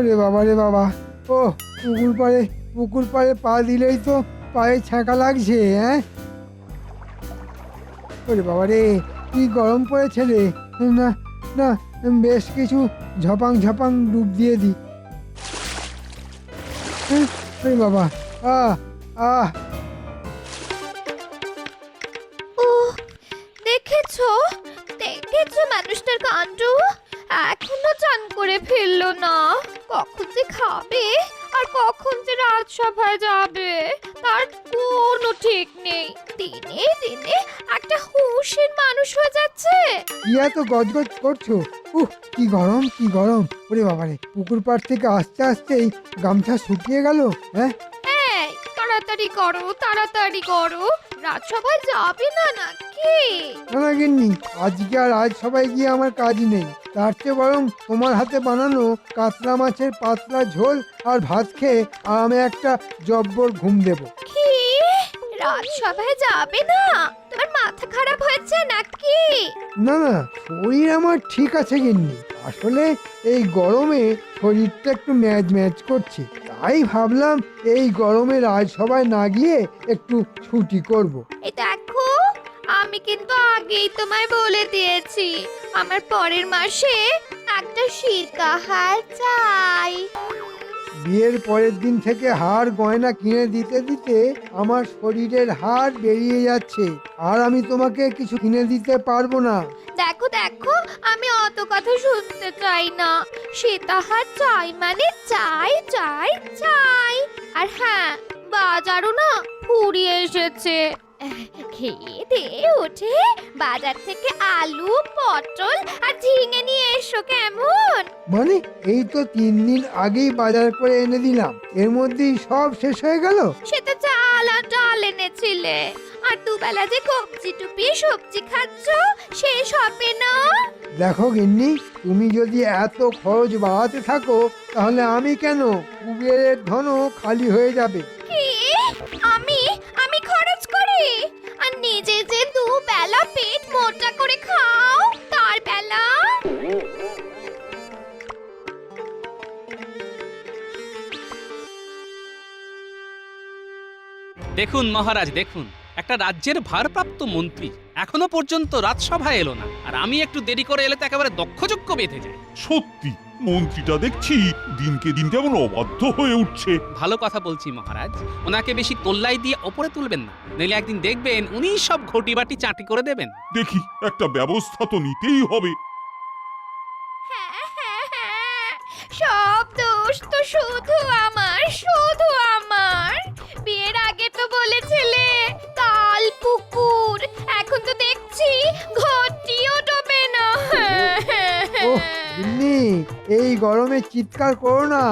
ওরে বাবা রে বাবা, ও পুকুর পাড়ে পা দিলেই তো পায়ে ছ্যাঁকা লাগছে। হ্যাঁ, ওরে বাবা রে, কি গরম পড়েছে রে। না না, বেশ কিছু ঝপাং ঝপাং ডুব দিয়ে দি। ওরে বাবা, আহ আহ ও, দেখেছো দেখেছো মানুষটার কাণ্ড, এখনো চান করে ফেললো না। কখন যে খাবে আর কখন যে রাজসভায় যাবে তার কোনো ঠিক নেই। দিনে দিনে একটা হুঁশের মানুষ হয়ে যাচ্ছে। কি এত গজগজ করছো? কি গরম, কি গরম। ওরে বাবা রে, পুকুর পাড় থেকে আস্তে আস্তেই গামছা শুকিয়ে গেল। হ্যাঁ, এই, তাড়াতাড়ি করো, রাজসভায় যাবে না নাকি? না গিন্নি, আজকে আর আজ সবাই গিয়ে আমার কাজ নেই। তার চেয়ে বরং তোমার হাতে বানানো কাতলা মাছের পাতলা ঝোল আর ভাত খেয়ে আরামে একটা জব্বর ঘুম দেব। কি, রাজসভায় যাবে না? তোমার মাথা খারাপ হয়েছে নাকি? না না, শরীর আমার ঠিক আছে গিন্নি। আসলে এই গরমে শরীরটা একটু ম্যাজ ম্যাজ করছে, তাই ভাবলাম এই গরমে রাজসভায় না গিয়ে একটু ছুটি করব। এই দেখো, আমি কিন্তু আগেই তোমায় বলে দিয়েছি আমার পরের মাসে একটা সীতাহার চাই। বিয়ের পরের দিন থেকে হার গয়না কিনে দিতে দিতে আমার শরীরের হাড় বেরিয়ে যাচ্ছে, আর আমি তোমাকে কিছু কিনে দিতে পারবো না। দেখো দেখো, আমি অত কথা শুনতে চাই না। সীতাহার চাই মানে চাই চাই চাই। আর হ্যাঁ, বাজারও না ফুরিয়ে এসেছে। খেয়ে দিয়ে উঠে বাজার থেকে আলু, পটল আর ঝিঙে নিয়ে এসো কেমন? মানে এই তো 3 দিন আগেই বাজার করে এনে দিলাম, এর মধ্যেই সব শেষ হয়ে গেল। সে তো চাল আর ডাল এনেছিলে, আর দুবেলা যে কবজি টুপিয়ে সবজি খাচ্ছ, শেষ হবে না? দেখো গিন্নি, তুমি যদি এত খরচ বাড়াতে থাকো তাহলে আমি কেন, কুবেরের ধনও খালি হয়ে যাবে। কি, আমি আমি খরচ করি? আর নিজে যে দুবেলা পেট মোটা করে খাও তার বেলা? দেখুন মহারাজ, দেখুন, একটা রাজ্যের ভারপ্রাপ্ত মন্ত্রী এখনো পর্যন্ত রাজসভায় এলো না, আর আমি একটু দেরি করে এলে তো একেবারে দক্ষযজ্ঞ বেঁধে যায়। সত্যি মন্ত্রীটা দেখছি দিনকে দিন কেমন অবাধ্য হয়ে উঠছে। ভালো কথা বলছি মহারাজ, ওনাকে বেশি তোল্লাই দিয়ে ওপরে তুলবেন না, নইলে একদিন দেখবেন উনি সব ঘটি বাটি চাটি করে দেবেন। দেখি একটা ব্যবস্থা তো নিতেই হবে। হ্যাঁ, হ্যাঁ, হ্যাঁ, সব দোষ তো শুধু আমার, শুধু আমার। বিয়ের আগে তো বলেছিলে কাল পুকুর, এখন তো দেখছি ঘটিও ডোবে না। ওহ গিন্নি, এই গরমে চিৎকার করো না,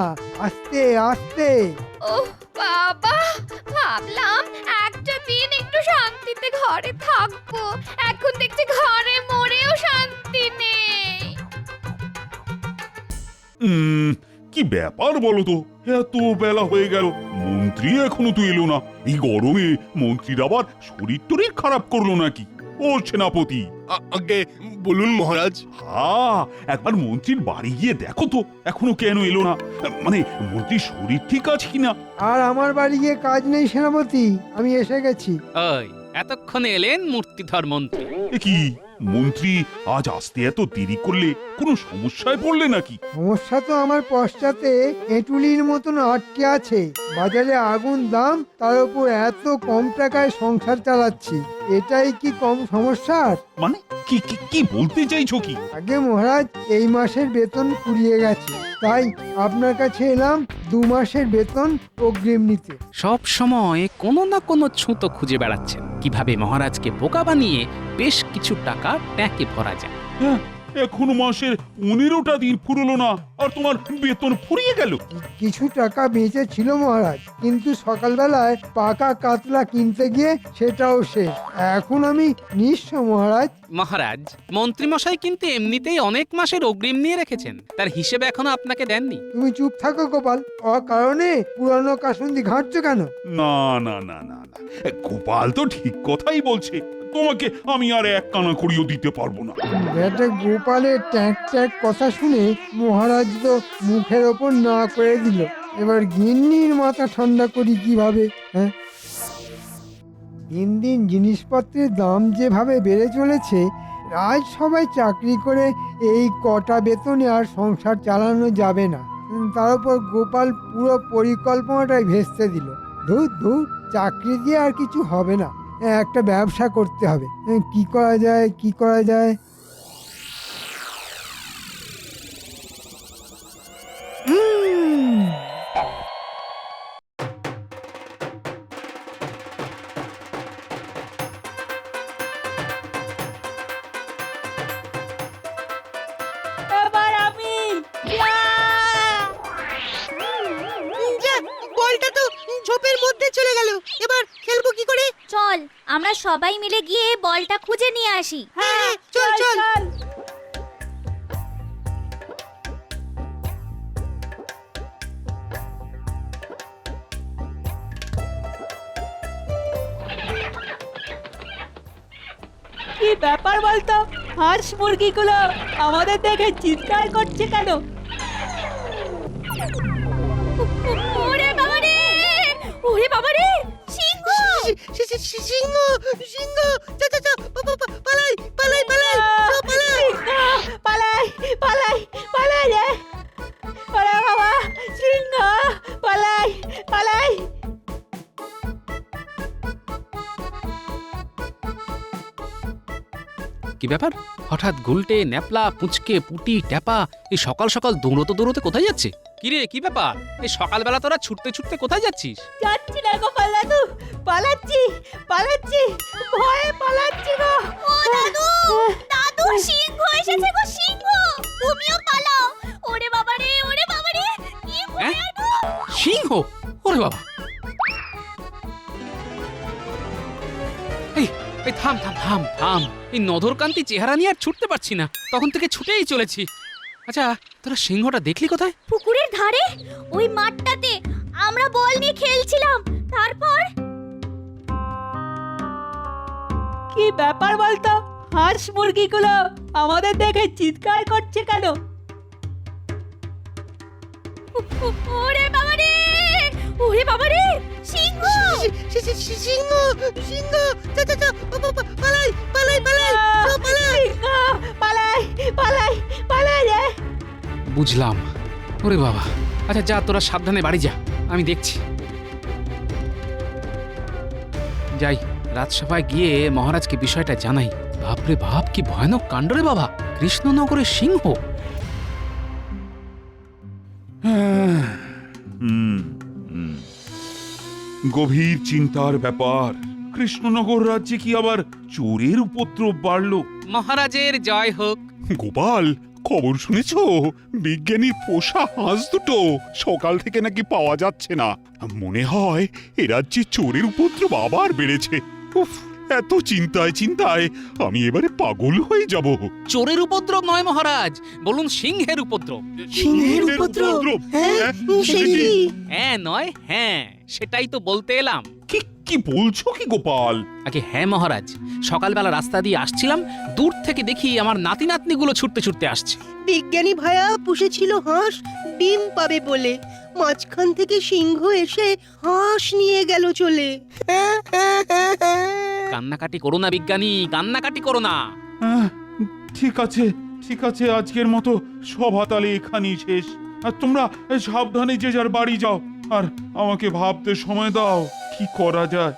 আস্তে আস্তে। ওহ বাবা, ভাবলাম একটা দিন একটু শান্তিতে ঘরে থাকবো, এখন দেখছি ঘরে মরেও শান্তি নেই। কি ব্যাপার বলো তো, এত বেলা হয়ে গেল, মন্ত্রী এখনো তো এলো না। এই গরমে মন্ত্রীর আবার শরীর টরীর খারাপ করলো নাকি? ও সেনাপতি, আগে বলুন মহারাজ। হ্যাঁ, একবার মন্ত্রীর বাড়ি গিয়ে দেখো তো এখনো কেন এলো না। মানে মন্ত্রীর শরীর ঠিক আছে কিনা। আর আমার বাড়ি গিয়ে কাজ নেই সেনাপতি, আমি এসে গেছি। ওই এতক্ষণে এলেন মূর্তিধর মন্ত্রী। এ কি মন্ত্রী আজ আসতে এত দেরি করলে কোনো সমস্যায় পড়লে নাকি? সমস্যা তো আমার পশ্চাতে এঁটুলির মতন আটকে আছে। বাজারে আগুন দাম, তার উপর এত কম টাকায় সংসার চালাচ্ছি, এটাই কি কম সমস্যার? মানে কি কি কি বলতে চাইছো কি? আগে মহারাজ, এই মাসের বেতন ফুরিয়ে গেছে, তাই আপনার কাছে এলাম 2 মাসের বেতন অগ্রিম নিতে। সব সময় কোনো না কোনো ছুতো খুঁজে বেড়াচ্ছেন কিভাবে মহারাজকে বোকা বানিয়ে বেশ কিছু টাকা ট্যাঁকে ভরা যায়। হ্যাঁ, এখনো মাসের 15টা দিন ফুরলো না আর তোমার বেতন ফুরিয়ে গেল। কিছু টাকা বেঁচে ছিল মহারাজ, কিন্তু সকালবেলায় পাকা কাতলা কিনতে গিয়ে সেটাও শেষ। এখন আমি নিঃস্ব মহারাজ। মহারাজ, মন্ত্রীমশাই কিন্তু এমনিতেই অনেক মাসের অগ্রিম নিয়ে রেখেছেন, তার হিসেবে এখনো আপনাকে দেননি। তুমি চুপ থাকো গোপাল, অকারণে পুরানো কাসুন্দি ঘাঁটছো কেন? না না না না না, গোপাল তো ঠিক কথাই বলছে। তোমাকে আমি আর এক কানা করিও দিতে পারবো না। বেটা গোপালের ট্যাঁক ট্যাঁক কথা শুনে মহারাজ তো মুখের ওপর না করে দিল। এবার গিন্নির মাথা ঠান্ডা করি কিভাবে? হ্যাঁ, দিন দিন জিনিসপত্রের দাম যেভাবে বেড়ে চলেছে, রাজসভায় চাকরি করে এই কটা বেতনে আর সংসার চালানো যাবে না। তার উপর গোপাল পুরো পরিকল্পনাটাই ভেস্তে দিল। ধুর ধুর, চাকরি দিয়ে আর কিছু হবে না, একটা ব্যবসা করতে হবে। কি করা যায়, কি করা যায়? উম, এবার আমি বলটা তো ঝোপের মধ্যে চলে গেল, এবার খেলবো কি করে? চল আমরা সবাই মিলে গিয়ে বলটা খুঁজে নিয়ে আসি। হ্যাঁ চল চল। কি ব্যাপার বলতো? হাঁস মুরগিগুলো আমাদের দেখে চিৎকার করছে কেন? ওরে বাবা রে, ওরে বাবা রে, সিংহ! সিংহ সিংহ, চা চা চা, পালাই পালাই পালাই, চল পালাই। পালাই পালাই পালাই রে! ওরে বাবা, সিংহ! পালাই পালাই! কি ব্যাপার? হঠাৎ গুলটে, ন্যাপলা, পুচকে, পুটি, ট্যাপা এই সকাল সকাল দৌড়তে দৌড়তে কোথায় যাচ্ছে? কি রে, কি ব্যাপার? এই সকালবেলা তোরা ছুটতে ছুটতে কোথায় যাচ্ছিস? যাচ্ছি না গোপাল দাদু, পালাচ্ছি পালাচ্ছি, ভয়ে পালাচ্ছি গো! ও দাদু, দাদু, সিংহ এসেছে গো, সিংহ! তুমিও পালাও! ওরে বাবা রে, ওরে বাবা রে, কি ভয়ানক! সিংহ? ওরে বাবা! এই এই থাম থাম থাম থাম! এই নধরকান্তি চেহারা নিয়ে আর ছুটতে পারছি না, তখন থেকে ছুটেই চলেছি। আচ্ছা, তোরা সিংহটা দেখলি কোথায়? পুকুরের ধারে, ওই মাঠটাতে আমরা বল নিয়ে খেলছিলাম। তারপর কি ব্যাপার বলতো? হাঁস মুরগিগুলো আমাদের দেখে চিৎকার করছে কেন? ওরে বাবা রে, ওরে বাবা রে, সিংহ! সিংহ সিংহ, চা চা চা, পালাই পালাই পালাই, চল পালাই। সিংহ! পালাই পালাই পালাই রে! বুঝলাম। ওরে বাবা! আচ্ছা যা, তোরা সাবধানে বাড়ি যা, আমি দেখছি। যাই, রাজসভায় গিয়ে মহারাজকে বিষয়টা জানাই। বাপরে বাপ, কি ভয়ানক কাণ্ড রে বাবা! কৃষ্ণনগরের সিংহ! গভীর চিন্তার ব্যাপার। কৃষ্ণনগর রাজ্যে কি আবার চোরের উপদ্রব বাড়লো? মহারাজের জয় হোক। গোপাল, খবর শুনেছ? বিজ্ঞানীর পোষা হাঁস দুটো সকাল থেকে নাকি পাওয়া যাচ্ছে না। মনে হয় এ রাজ্যে চোরের উপদ্রব আবার বেড়েছে। উফ, এত চিন্তায় চিন্তায় আমি এবারে পাগল হয়ে যাব। চোরের উপদ্রব নয় মহারাজ, বলুন সিংহের উপদ্রব। সিংহের উপদ্রব? হ্যাঁ, সে কি? হ্যাঁ নয় হ্যাঁ, সেটাই তো বলতে এলাম। কি কি বলছো কি গোপাল? আগে হ্যাঁ মহারাজ, সকালবেলা রাস্তা দিয়ে আসছিলাম, দূর থেকে দেখি আমার নাতি নাতনিগুলো ছুটতে ছুটতে আসছে। বিজ্ঞানী ভায়া পুষেছিল হাঁস ডিম পাবে বলে, মাঝখান থেকে সিংহ এসে হাঁস নিয়ে গেল চলে। কান্নাকাটি করো না বিজ্ঞানী, কান্নাকাটি করো না। ঠিক আছে ঠিক আছে, আজকের মতো সভা তাহলে এখানেই শেষ। আর তোমরা সাবধানে যে যার বাড়ি যাও, আর আমাকে ভাবতে সময় দাও কি করা যায়।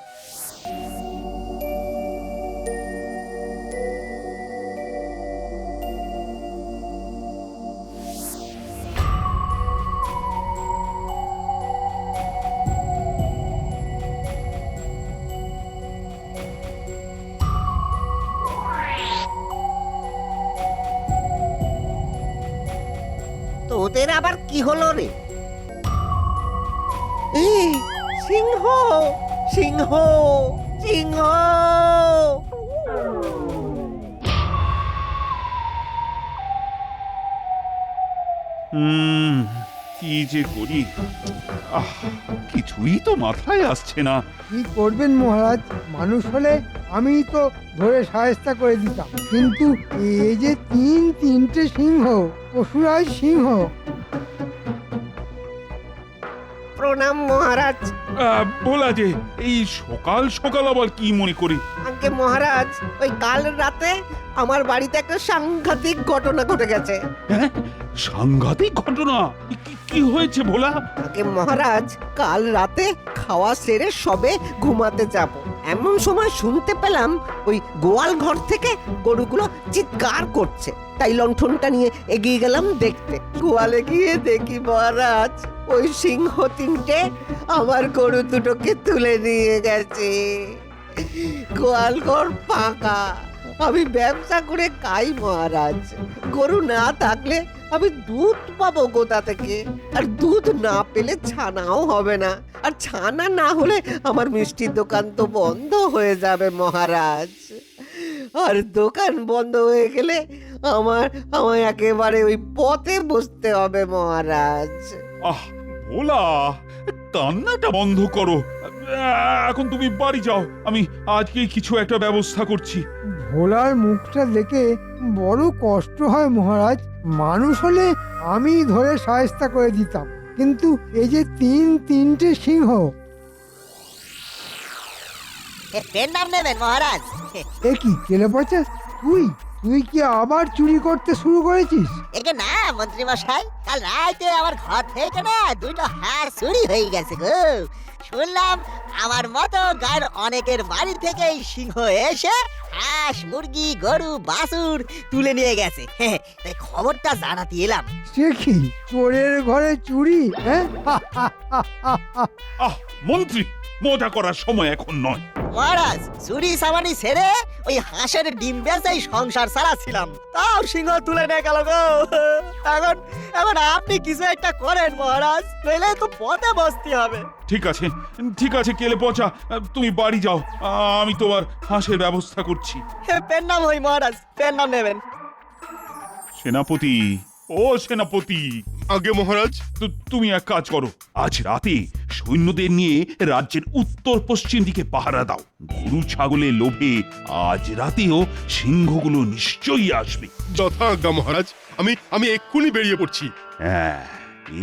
তোদের আবার কি হলো রে? সিংহ সিংহ সিংহ! কি যে করি আহ কিছুই তো মাথায় আসছে না। কি করবেন মহারাজ, মানুষ হলে আমি তো ধরে সাহেস্তা করে দিতাম, কিন্তু এই যে তিনটে সিংহ, পশুরাজ সিংহ। প্রণাম মহারাজ। বলা যে এই সকাল সকাল আবার কি মনে করি? আগে মহারাজ, ওই কাল রাতে আমার বাড়িতে একটা সাংঘাতিক ঘটনা ঘটে গেছে। হ্যাঁ, সাংঘাতিক ঘটনা। কি হয়েছে ভোলা? আগে মহারাজ, কাল রাতে খাওয়া সেরে সবে ঘুমাতে যাব, এমন সময় শুনতে পেলাম ওই গোয়াল ঘর থেকে গরুগুলো চিৎকার করছে। তাই লণ্ঠনটা নিয়ে এগিয়ে গেলাম দেখতে। গোয়ালে গিয়ে দেখি মহারাজ, ওই সিংহ তিনটে আমার গরু দুটোকে তুলে নিয়ে গেছে। গোয়াল ঘর ফাঁকা। আমি ব্যবসা করে খাই মহারাজ, গরু না থাকলে আমি দুধ পাবো কোথা থেকে? আর দুধ না পেলে ছানাও হবে না, আর ছানা না হলে আমার মিষ্টির দোকান তো বন্ধ হয়ে যাবে মহারাজ। আর দোকান বন্ধ হয়ে গেলে আমায় একেবারে ওই পথে বসতে হবে মহারাজ। আহ ভোলা, কান্নাটা বন্ধ করো। এখন তুমি বাড়ি যাও, আমি আজকে কিছু একটা ব্যবস্থা করছি। ভোলার মুখটা দেখে বড় কষ্ট হয় মহারাজ। মানুষ হলে আমি ধরে সাহেস্তা করে দিতাম, কিন্তু এই যে তিনটে সিংহ। পেন নাম নেবেন মহারাজ? এ কি কেলে পচা, তুই কি আবার চুরি করতে শুরু করেছিস? একে না মন্ত্রী মশাই, কাল রাতে আমার ঘর থেকে না দুটো হাঁস চুরি হয়ে গেছে গো। শুনলাম আমার মতো গায়ের অনেকের বাড়ি থেকে এই সিংহ এসে হাঁস, মুরগি, গরু, বাছুর তুলে নিয়ে গেছে। তাই খবরটা জানাতে এলাম। সে কি চোরের ঘরে চুরি? হ্যাঁ, আহ মন্ত্রী, মজা করার সময় এখন নয়। মহারাজ, চুরি সামানি ছেড়ে ওই হাঁসের ডিম বেচেই সংসার চালাচ্ছিলাম, তাও সিংহ তুলে নিয়ে গেল গো। এখন আপনি কিছু একটা করেন মহারাজ, নইলে তো পথে বসতে হবে। ঠিক আছে কেলে পচা, তুমি বাড়ি যাও, আমি তোমার হাঁসের ব্যবস্থা করছি। পেন নাম হই মহারাজ, পেন নাম নেবেন? সেনাপতি, ও সেনাপতি। আগে মহারাজ। তুমি এক কাজ করো, আজ রাতে সৈন্যদের নিয়ে রাজ্যের উত্তর পশ্চিম দিকে পাহারা দাও। গরু ছাগলের লোভে আজ রাতেও সিংহগুলো নিশ্চয়ই আসবে। যথাজ্ঞা মহারাজ, আমি এক্ষুনি বেরিয়ে পড়ছি। হ্যাঁ,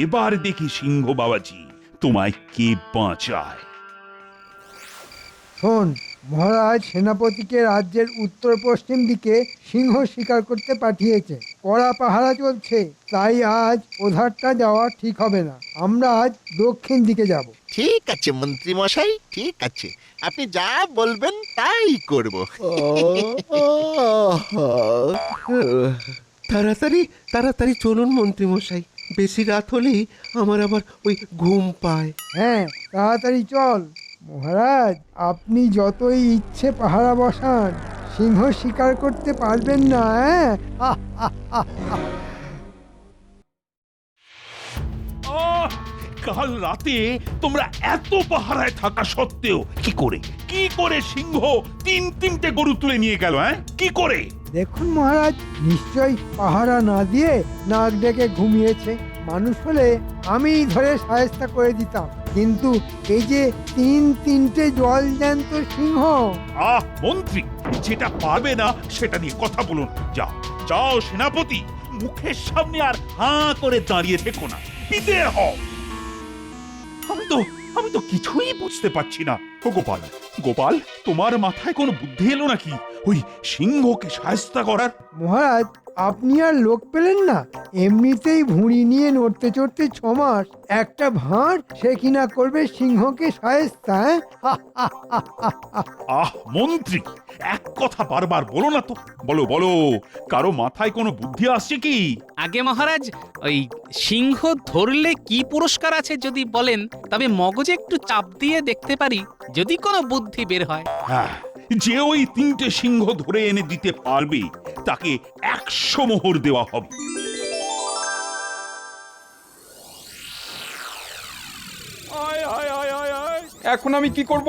এবার দেখি সিংহ বাবাজি তোমায় কে বাঁচায়। শোন মহারাজ, সেনাপতিকে রাজ্যের উত্তর পশ্চিম দিকে সিংহ শিকার করতে পাঠিয়েছে। কড়া পাহারা চলছে, তাই আজ ওধারটা যাওয়া ঠিক হবে না। আমরা আজ দক্ষিণ দিকে যাব। ঠিক আছে মন্ত্রী মশাই, ঠিক আছে, আপনি যা বলবেন তাই করব। তাড়াতাড়ি চলুন মন্ত্রী মশাই, বেশি রাত হলেই আমার আবার ওই ঘুম পায়। হ্যাঁ, তাড়াতাড়ি চল। মহারাজ, আপনি যতই ইচ্ছে পাহারা বসান, সিংহ শিকার করতে পারবেন না। হ্যাঁ, কাল রাতে তোমরা এত পাহারায় থাকা সত্ত্বেও কি করে সিংহ তিনটে গরু তুলে নিয়ে গেল? হ্যাঁ, কি করে? দেখুন মহারাজ, নিশ্চয়ই পাহারা না দিয়ে নাক ডেকে ঘুমিয়েছে। মানুষ হলে আমি ধরে সাহেস্তা করে দিতাম, কিন্তু এই যে তিনটে জল জ্যান্ত সিংহ। মন্ত্রী, যেটা পারবে না সেটা নিয়ে কথা বলুন। যাও সেনাপতি, মুখের সামনে আর হাঁ করে দাঁড়িয়ে থেকো না, বিদেয় হও। আমি তো কিছুই বুঝতে পারছি না। ও গোপাল, তোমার মাথায় কোনো বুদ্ধি এলো নাকি ওই সিংহকে সাহায্য করার? মহারাজ, আপনি আর লোক পেলেন না? এমনিতেই ভুঁড়ি নিয়ে নড়তে চড়তে 6 মাস, একটা ভাঁড় সে কিনা করবে সিংহকে সাহেস্তা? মন্ত্রী, এক কথা বারবার বলো না তো। বলো, কারো মাথায় কোনো বুদ্ধি আসছে কি? আগে মহারাজ, ওই সিংহ ধরলে কি পুরস্কার আছে যদি বলেন, তবে মগজে একটু চাপ দিয়ে দেখতে পারি, যদি কোনো বুদ্ধি বের হয়। হ্যাঁ, যে ওই 3টে সিংহ ধরে এনে দিতে পারবে তাকে 100 মোহর দেওয়া হবে। এখন আমি কি করব?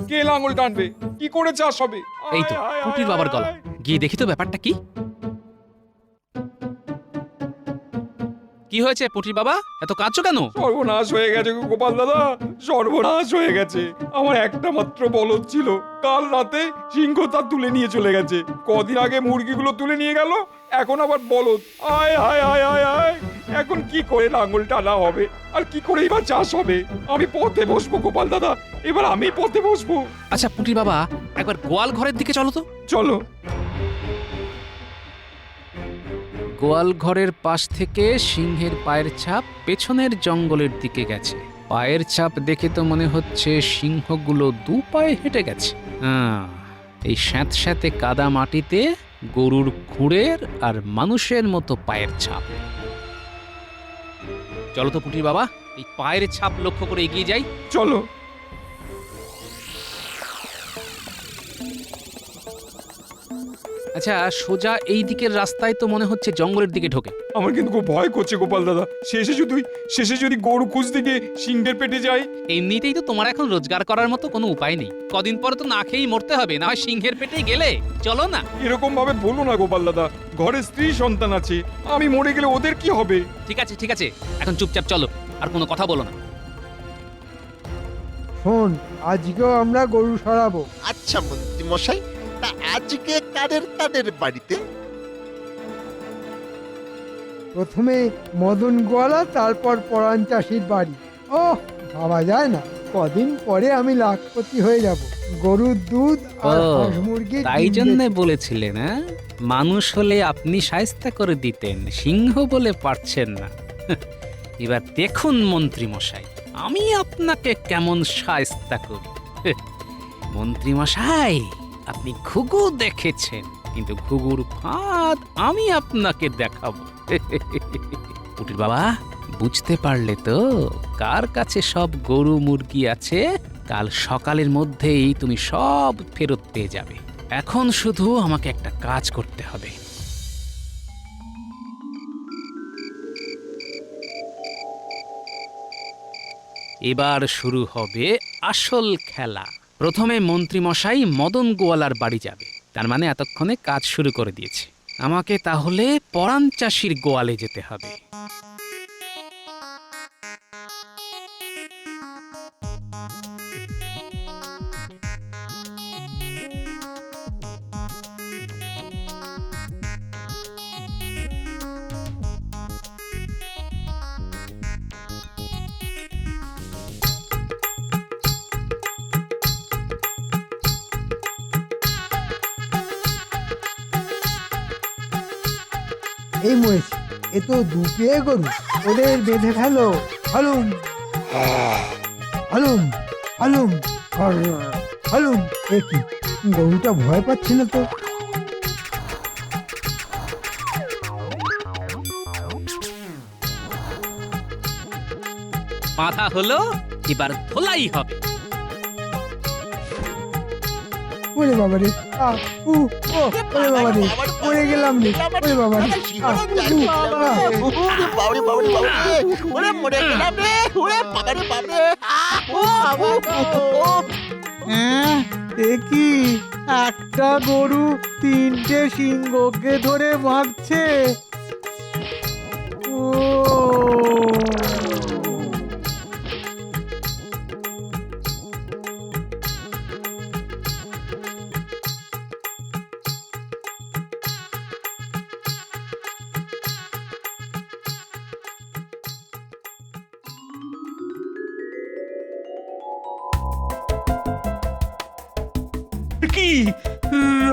কে লাঙল টানবে? কি করে চাষ হবে? এই তো কুটির বাবার গলা, গিয়ে দেখি তো ব্যাপারটা কি। কি হয়েছে পুটির বাবা, এত কাঁদছো কেন? সর্বনাশ হয়ে গেছে গো গোপাল দাদা, সর্বনাশ হয়ে গেছে। আমার একটা মাত্র বলদ ছিল, কাল রাতে সিংহ তা তুলে নিয়ে চলে গেছে। কদিন আগে মুরগিগুলো তুলে নিয়ে গেল, এখন আবার বলদ। আয় আয় আয় আয় আয়, এখন কি করে লাঙ্গল টানা হবে, আর কি করে এবার চাষ হবে? আমি পথে বসবো গোপাল দাদা, এবার আমি পথে বসবো। আচ্ছা পুটির বাবা, একবার গোয়াল ঘরের দিকে চলো তো। চলো। গোয়াল ঘরের পাশ থেকে সিংহের পায়ের ছাপ পেছনের জঙ্গলের দিকে গেছে। পায়ের ছাপ দেখে তো মনে হচ্ছে সিংহগুলো দু পায়ে হেঁটে গেছে। এই স্যাঁতস্যাঁতে কাদা মাটিতে গরুর খুঁড়ের আর মানুষের মতো পায়ের ছাপ। চলো তো পুটির বাবা, এই পায়ের ছাপ লক্ষ্য করে এগিয়ে যাই। চলো। আচ্ছা, সোজা এই দিকের রাস্তায় তো মনে হচ্ছে জঙ্গলের দিকে ঢোকে। আমার কিন্তু খুব ভয় করছে গোপাল দাদা, শেষে যদি গরু খুঁজতে গিয়ে সিংহের পেটে যাই। এমনিতেই তো তোমার এখন রোজগার করার মতো কোনো উপায় নেই, কদিন পরে তো না খেয়েই মরতে হবে, না হয় সিংহের পেটে গেলে। চলো না। এরকম ভাবে বলো না গোপাল দাদা, ঘরে স্ত্রী সন্তান আছে, আমি মরে গেলে ওদের কি হবে? ঠিক আছে ঠিক আছে, এখন চুপচাপ চলো, আর কোনো কথা বলো না। শোন, আজকেও আমরা গরু সরাবো। আচ্ছা মন্ত্রী মশাই, তা আজকে কাদের কাদের বাড়িতে? প্রথমে মদন গোয়ালা, তারপর পরাণ চাষির বাড়ি। ও ভাবা যায় না, কদিন পরে আমি লাখপতি হয়ে যাব। গরুর দুধ আর হাঁস মুরগির তাই ডিম জন্য বেচে। বলেছিলেন, হ্যাঁ? মানুষ হলে আপনি শায়েস্তা করে দিতেন, সিংহ বলে পারছেন না। এবার দেখুন মন্ত্রী মশাই, আমি আপনাকে কেমন শায়েস্তা করি। মন্ত্রী মশাই, আপনি ঘুঘু দেখেছেন, কিন্তু ঘুঘুর ফাঁদ আমি আপনাকে দেখাবো। পুটির বাবা, বুঝতে পারলে তো কার কাছে সব গরু মুরগি আছে? কাল সকালের মধ্যেই তুমি সব ফেরত পেয়ে যাবে। এখন শুধু আমাকে একটা কাজ করতে হবে। এবার শুরু হবে আসল খেলা। প্রথমে মন্ত্রী মশাই মদন গোয়ালার বাড়ি যাবে, তার মানে এতক্ষণে কাজ শুরু করে দিয়েছে। আমাকে তাহলে পরাণ চাষির গোয়ালে যেতে হবে। এই মরেছে, এ তো দুপিয়ে গরু, ওদের বেঁধে ফেলো। হালুম হালুম হালুম হালুম। এ কি, গরুটা ভয় পাচ্ছে না তো? বাঁধা হলো, এবার ধোলাই হবে। ওরে বাবা রে, ও ওরে বাবা রে, পড়ে গেলাম রে, ওরে বাবা রে, ওরে বাবারে বাবারে বাবারে, ওরে মরে গেলাম রে, ওরে বাবারে বাবারে। এ কি, একটা গরু তিনটে সিংহকে ধরে মারছে। ও কি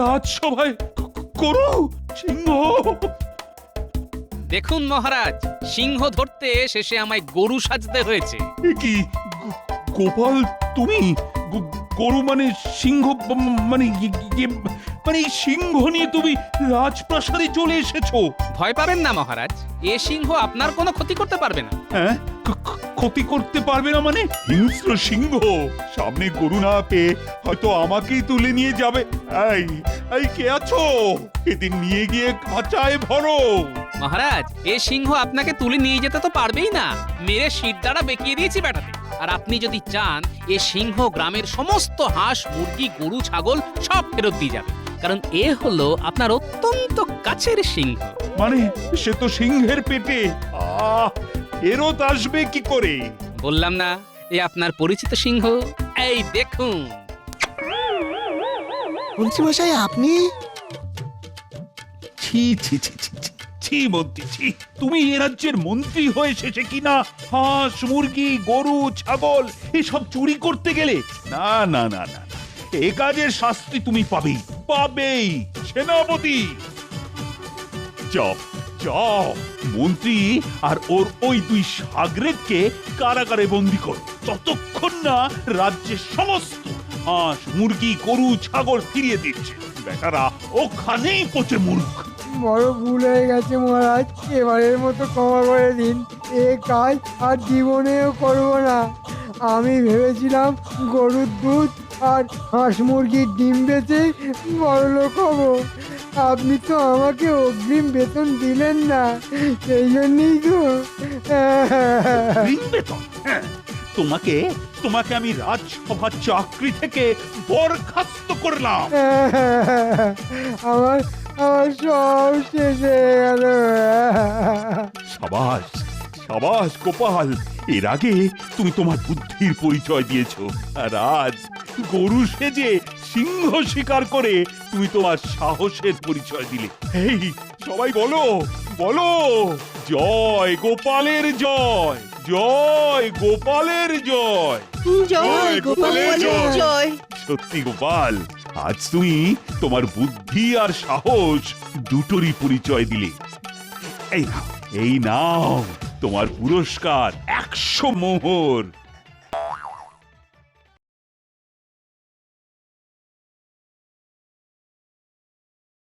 রাজসভায় করু সিংহ? দেখুন মহারাজ, সিংহ ধরতে শেষে আমায় গরু সাজতে হয়েছে। এ কি গোপাল, তুমি গরু মানে সিংহ, মানে মানে সিংহ নিয়ে তুমি রাজপ্রাসাদে চলে এসেছো? ভয় পাবেন না মহারাজ, এ সিংহ আপনার কোনো ক্ষতি করতে পারবে না। হ্যাঁ, ক্ষতি করতে পারবে না মানে? হিংস্র সিংহ সামনে গরু না পেয়ে হয়তো আমাকেই তুলে নিয়ে যাবে। এই এই কে আছো? এদিন নিয়ে গিয়ে খাঁচায় ভরো। মহারাজ, এ সিংহ আপনাকে তুলে নিয়ে যেতে তো পারবেই না, মেরে শির দ্বারা বেঁকিয়ে দিয়েছি বেটাতে। আর আপনি যদি চান, এ সিংহ গ্রামের সমস্ত হাঁস মুরগি গরু ছাগল সব ফেরত দিয়ে যাবে, কারণ এ হলো আপনার অত্যন্ত কাছের সিংহ। মানে সে তো সিংহের পেটে, ফেরত আসবে কি করে? বললাম না এ আপনার পরিচিত সিংহ। এই দেখুন। মন্ত্রীমশাই আপনি? ছি ছি ছি ছি ছি, ছি মন্ত্রী ছি, তুমি এ রাজ্যের মন্ত্রী হয়ে শেষে কিনা হাঁস মুরগি গরু ছাগল এসব চুরি করতে গেলে? না না না না, এ কাজের শাস্তি তুমি পাবেই পাবেই। সেনাপতি যাও যাও, মন্ত্রী আর ওর ওই দুই সাগরেদকে কারাগারে বন্দি করো, ততক্ষণ না রাজ্যের সমস্ত হাঁস মুরগি গরু ছাগল ফিরিয়ে দিচ্ছে। বেটারা ওখানেই পচে মূর্খ। বড় ভুল হয়ে গেছে মহারাজ, এবারের মতো ক্ষমা করে দিন। এ কাজ আর জীবনেও করব না। আমি ভেবেছিলাম গরুর দুধ আর হাঁস মুরগির ডিম বেচে বড়লোক হব। আপনি তো আমাকে অগ্রিম বেতন দিলেন না, সেই জন্যই তো। ঋণ বেতন? হ্যাঁ, তোমাকে তোমাকে আমি রাজসভার চাকরি থেকে বরখাস্ত করলাম। আমার আমার সব শেষ হয়ে গেল। সাবাস সাবাস গোপাল, এর আগে তুমি তোমার বুদ্ধির পরিচয় দিয়েছো, আর আজ গরু সেজে সিংহ শিকার করে তুমি তোমার সাহসের পরিচয় দিলে। এই সবাই বলো বলো, জয় গোপালের জয়, জয় গোপালের জয়, জয় গোপালের জয়। জয়। সত্যি গোপাল, আজ তুমি তোমার বুদ্ধি আর সাহস দুটোরই পরিচয় দিলে। এই নাও তোমার পুরস্কার 100 মোহর।